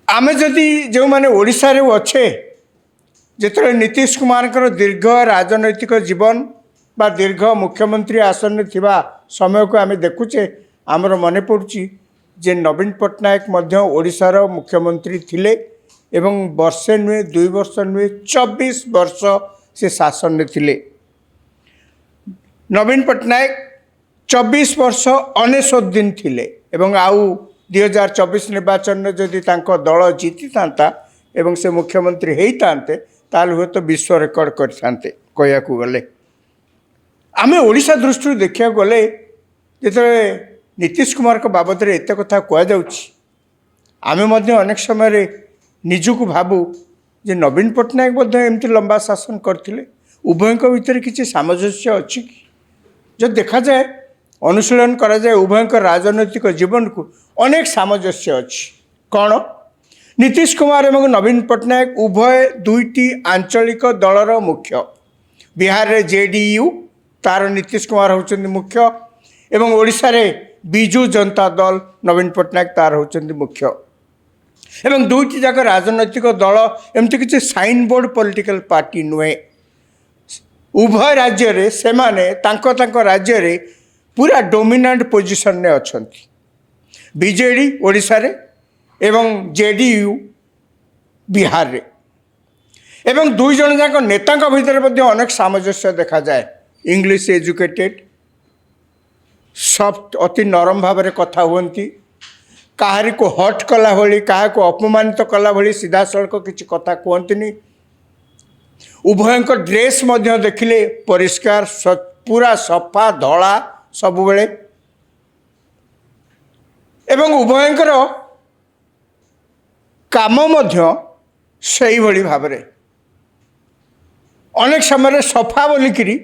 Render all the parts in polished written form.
आमे जदि जो मैंने ओडिशा रे अच्छे जिते नीतीश कुमार दीर्घ राजनैतिक जीवन बा दीर्घ मुख्यमंत्री आसन थिबा समय को आम देखुचे आमर मन पड़ुची जे नवीन पट्टनायक ओडिशार मुख्यमंत्री थिले एवं वर्षे नुहे 2 वर्ष नुहे 24 वर्ष से शासन में थिले। नवीन पट्टनायक 24 वर्ष 19 दिन थिले एवं आउ 2024 निर्वाचन में जदि तांको दल जीति था एवं से मुख्यमंत्री होते ताल हुए तो विश्व रेकर्ड करते कहया गले। आम ओडिशा दृष्टि देखा गले जो नीतीश कुमार को बाबद में एत कथा कहुच्छी अनेक समय निजुक भावु जे नवीन पट्टनायक एमती लंबा शासन करते उभय भितर किसी सामंजस्य अच्छी कि जो देखा जाए अनुशीलन करा जाए उभय राजनैतिक जीवन को अनेक सामंजस्य अच्छी। कौन नीतीश कुमार एवं नवीन पट्टनायक उभय दुईटी आंचलिक दलर मुख्य। बिहार रे जेडीयू तार नीतीश कुमार होउछन्ति मुख्य एवं ओडिशा रे बिजू जनता दल नवीन पट्टनायक तार होउछन्ति मुख्य एवं दुईटी जाक राजनैतिक दल एमती किसी साइन बोर्ड पॉलिटिकल पार्टी नुहे। उभय राज्य रे सेमाने तांको राज्य रे पूरा डोमिनेंट पोजिशन ने अछंती। बीजेडी ओडिशा रे एवं जेडीयू बिहार रे एवं दुई जन जाक नेता भितर अनेक सामंजस्य देखा जाए। इंग्लिश एजुकेटेड सॉफ्ट अति नरम भाव में कथा हुंती काहारी को हट कला भली क्या अपमानित कला भली सीधा सड़क किसी कथा कहतनी। उभय ड्रेस देखिले परिष्कार पूरा सफा धला सब बेले एवं उभयंकर काम से भली भाव में अनेक समय सफा बोलिकी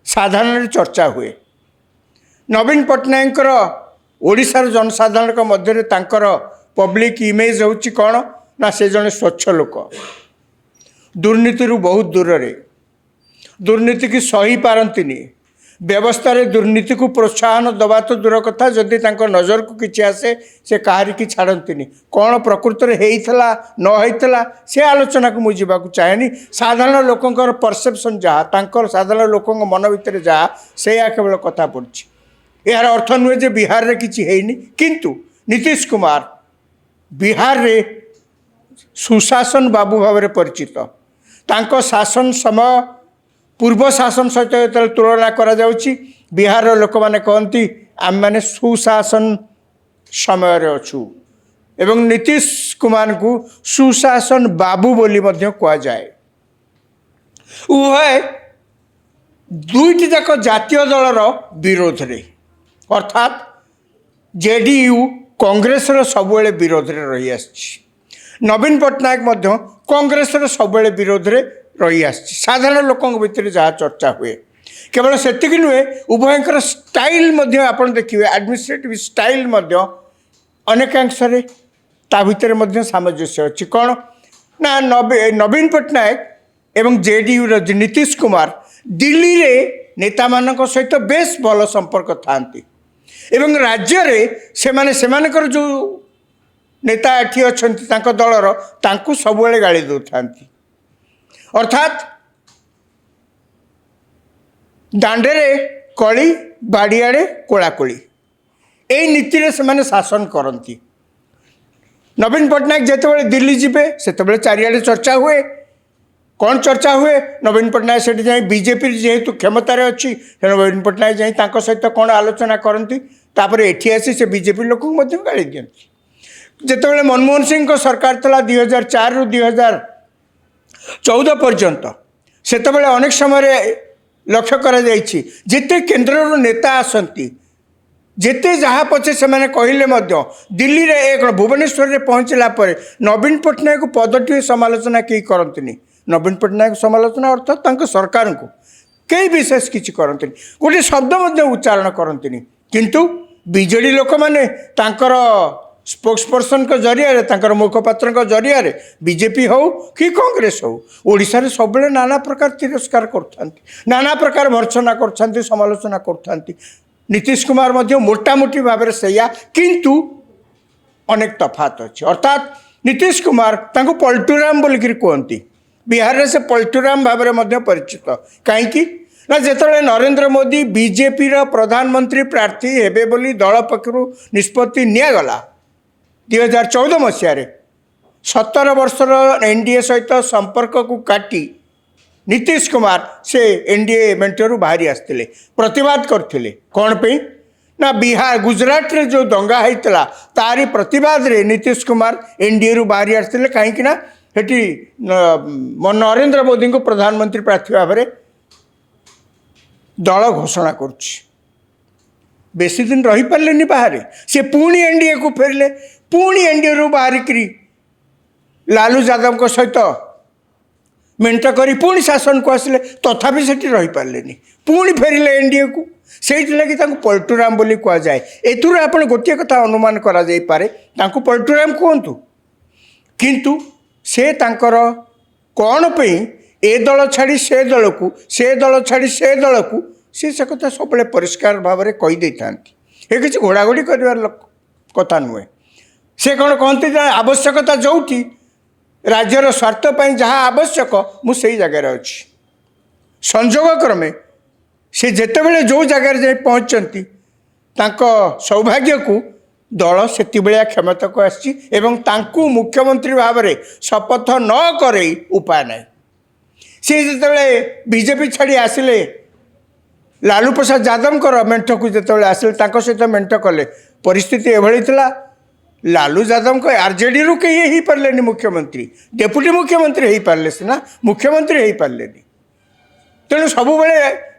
साधारण चर्चा हुए। नवीन पट्टनायक ओडिशार जनसाधारण मध्य तांकर पब्लिक इमेज होची कौन ना से जने स्वच्छ लोक दुर्नीति बहुत दूर रे दुर्नीति की सही पारंतिनी व्यवस्था रे दुर्नीति को प्रोत्साहन दबा तो दूर कथा जदि तांको नजर को किछि आसे से कहारी की छाड़ंतिनी कौन प्रकृत रे हेइथला न हेइथला से आलोचना को मुझे जावाक चाहेनी। साधारण लोकंकर परसेप्शन जहाँ तांकर साधारण लोकंक मन भितर जहाँ से केवल कथा पड़छि। यार अर्थ नुहे जे बिहार रे किछि हेइनी किंतु नीतीश कुमार बिहार रे सुशासन बाबू भाव में परिचित। तांको शासन समय पूर्व शासन सहित जो तुलना करा जाउछि बिहार लोक मैंने कहती आम मैंने सुशासन समय रे अछु एवं नीतीश कुमार को सुशासन बाबू बोली मध्य कहा जाए। उभय दुईटी जाक जातीय दलर विरोध रे अर्थात जेडीयू कांग्रेस सबुले विरोध रे रही आछि। नवीन पट्टनायक कांग्रेस सबुले विरोध रे रही आछि। साधारण लोकों भितर जहाँ चर्चा हुए केवल सेतिक नुहे उभयंकर स्टाइल आपन देखिए एडमिनिस्ट्रेटिव स्टाइल अनेकांश ता भितर सामंजस्य अच्छी। कौन ना नवीन पट्टनायक एवं जेडीयू नीतीश कुमार दिल्ली रे नेता मानक सहित बेस भल संपर्क थांती एवं राज्य रे सेमानकर जो नेता एठी अछंती तांको दलर तांको सबुले गाली दउथांती अर्थात दांडेरे कली बाड़ियाड़े कोलाकोली यही नीति रे सेमाने शासन करती। नवीन पट्टनायक जितेबाला दिल्ली जीवे से चारिआडे चर्चा हुए। कौन चर्चा हुए नवीन पट्टनायक से जाए बीजेपी जेहेतु क्षमतार अच्छी नवीन पट्टनायक जाए सहित कौन आलोचना करती तापर एठी आसी से बीजेपी लोक गाड़ी दिखती। जितेबाला मनमोहन सिंह को सरकार था 2004 रु 2014 पर्यंत सेतबेले अनेक समय लक्ष्य करा जाइछि जेते केंद्र नेता आसंती जेते जहाँ पछे से मैंने कहले दिल्ली रे एक भुवनेश्वर रे पहुँचला पर नवीन पट्टनायक पदटी समालोचना कई करती। नवीन पट्टनायक समालोचना अर्थात तांको सरकार को कई विशेष किसी करती गोटे शब्द उच्चारण करती किंतु बीजेडी लोक मैंने तांकर स्पोक्स पर्सन को जरिया तांकर मुखपात्र को जरिया बीजेपी हो कि कांग्रेस हो ओडिशा रे सब नाना प्रकार तिरस्कार कर नाना प्रकार भर्सना कर समालोचना कर। नीतीश कुमार मोटामोटी भाव में सैया किंतु अनेक तफात अच्छे अर्थात नीतीश कुमार तांको पलटूराम बोलिकी कहती बिहार में से पलटूराम भाव में परिचित कहीं ना जिते नरेंद्र मोदी बीजेपी प्रधानमंत्री प्रार्थी हेबे बोली दल पक्षर निष्पत्ति निगला 2014 मसीह 17 वर्षर एनडीए सहित संपर्क को काटी नीतीश कुमार से एनडीए मेंटरू बाहरी आसते प्रतिवाद करते कौन पे ना बिहार गुजरात रे जो दंगा होता तारी प्रतिवाद रे नीतीश कुमार एनडीए रु बाहरी आसते कहीं ना सेठी नरेंद्र मोदी को प्रधानमंत्री प्रार्थी भाव में दल घोषणा करुच्ची बेसी दिन रही पारे बाहर से पुणी एनडीए को फेरले पुणी एनडीए रु बाहरिक लालू यादव को सहित मेंट करी पुणी शासन को आसिले तथापि सेठी रही पारे पुणी फेरिले एनडीए को से लगी पलटूराम बोली कह जाए एथुर आप गोटे कथा अनुमान करा जाई पारे तांको पलटूराम कहतु किंतु से तांकर कौन पे ए दल छाड़ी से दल को से दल छाड़ी से दल को से कथा सब परिष्कार भाव में कहीदे था ये किसी घोड़ाघोड़ी कर कथा नुहे से कौन कहते आवश्यकता जो राज्यर स्वार्थपाई जहाँ आवश्यक मुझे जगार अच्छी संजोग क्रमे से जितेबले जो जगार जाए पहुँचती सौभाग्य को दल से क्षमता को आसी मुख्यमंत्री भाव में शपथ न कर उपाय ना सी जिते बीजेपी छाड़ी आसिले लालू प्रसाद यादव मेंट को जिते आसिले सहित मेंट कले परिस्थिति एभली थिला लालू यादव को आरजेडी रु कहीं हो पारे मुख्यमंत्री डेप्यूटी मुख्यमंत्री हो पारे सीना मुख्यमंत्री हो पारे तेणु सब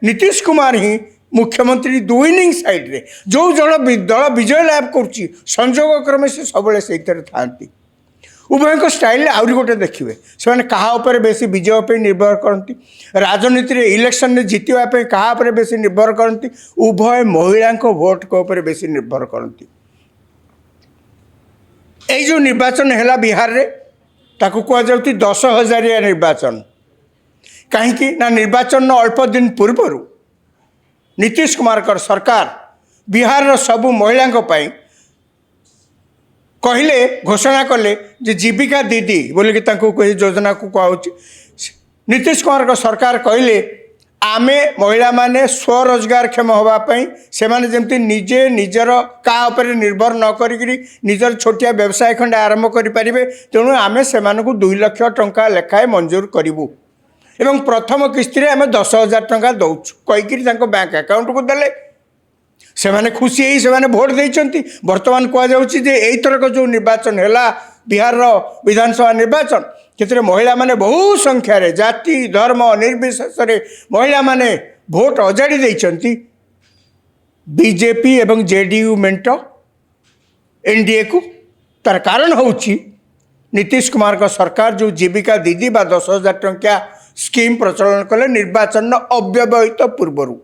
नीतीश कुमार ही मुख्यमंत्री दुइनिंग साइड रे जो जन दल विजय लाभ करुच्ची संजोग क्रमे से सब से था उभय स्टाइल आहरी गोटे देखिए से क्या बेसी विजय पे निर्भर करती राजनीति रे इलेक्शन में जितवाई क्या बेसी निर्भर करती उभय महिला भोट को बेसी निर्भर करती यही जो निर्वाचन है बिहार रे ताकू कहुँ 10,000 निर्वाचन कहीं ना निर्वाचन अल्प दिन पूर्वर नीतीश कुमार कर सरकार बिहार सबू महिला कहले घोषणा कले जे जीविका दीदी बोलिकी योजना को कहूँ नीतीश कुमार का सरकार कहले आमे महिला माने स्वरोजगार क्षम होगापाई से माने जमती निजे निजर का उपरे निर्भर न करी निजर छोटिया व्यवसाय खंडे आरंभ करें तेणु आम से 2 लाख टंका लेखाएं मंजूर करूँ एवं प्रथम किस्ती आम 10,000 टंका दौचु कहीकि बैंक अकाउंट को देले से माने खुशी ही से भोट देती बर्तमान कहुच्छी थरक जो निर्वाचन है बिहार विधानसभा निर्वाचन क्षेत्र में महिला माने बहु संख्यार जाति धर्म निर्विशेष महिला माने भोट अजाड़ी देती बीजेपी एवं जेडीयू मेंट एनडीए को तार कारण होची नीतीश कुमार का सरकार जो जीविका दीदी बा 10,000 टंका स्कीम प्रचलन कले निर्वाचन अव्यवहित पूर्वर